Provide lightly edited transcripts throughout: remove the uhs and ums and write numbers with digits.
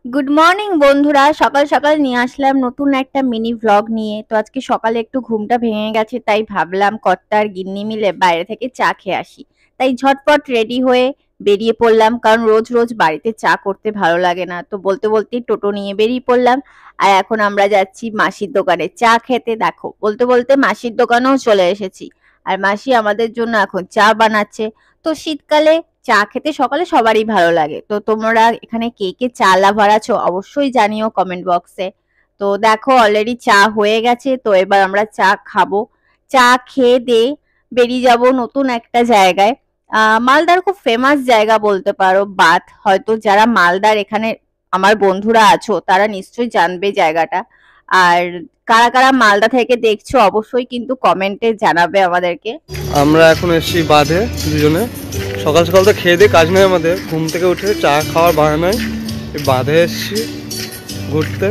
Good morning বন্ধুরা, সকাল সকাল নিয়ে আসলাম নতুন একটা মিনি ভ্লগ নিয়ে। তো আজকে সকালে একটু ঘুমটা ভেঙে গেছে, তাই ভাবলাম কর্তা আর গিন্নি মিলে বাইরে থেকে চা খেয়ে আসি। তাই ঝটপট রেডি হয়ে বেরিয়ে পড়লাম, কারণ রোজ রোজ বাড়িতে চা করতে ভালো লাগে না। তো বলতে বলতে টোটো নিয়ে বেরিয়ে পড়লাম। আর এখন আমরা যাচ্ছি মাসির দোকানে চা খেতে। দেখো, বলতে বলতে মাসির দোকানেও চলে এসেছি। আর মাসি আমাদের জন্য এখন চা বানাচ্ছে। তো শীতকালে চা খেতে সকালে সবারই ভালো লাগে। তো তোমরা এখানে কে কে চা লাভার আছো অবশ্যই জানিও কমেন্ট বক্সে। তো দেখো, অলরেডি চা হয়ে গেছে, তো এবার আমরা চা খাবো। চা খেয়ে দিয়ে বেরিয়ে যাব নতুন একটা জায়গায়। মালদার খুব ফেমাস জায়গা বলতে পারো বাথ। হয়তো যারা মালদার এখানে আমার বন্ধুরা আছো তারা নিশ্চয়ই জানবে জায়গাটা। আর কারা কারা মালদা থেকে দেখছো অবশ্যই কিন্তু কমেন্টে জানাবে আমাদেরকে। আমরা এখন এসেছি বাঁধে দুজনে। সকাল সকাল তো খেয়ে দিয়ে কাজ নেই আমাদের, ঘুম থেকে উঠে চা খাওয়ার বাহানায় এই বাঁধে এসেছি ঘুরতে।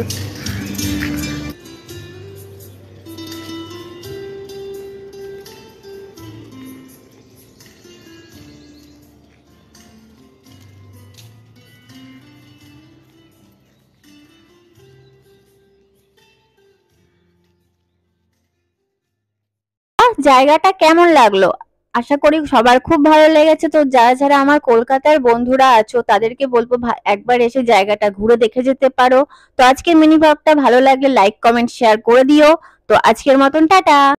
জায়গাটা কেমন লাগলো? আশা করি সবার খুব ভালো লেগেছে। তো যারা যারা আমার কলকাতার বন্ধুরা আছো তাদেরকে বলবো একবার এসে জায়গাটা ঘুরে দেখে যেতে পারো। তো আজকের মিনি ব্লগটা ভালো লাগলে লাইক কমেন্ট শেয়ার করে দিও। তো আজকের মতন টাটা।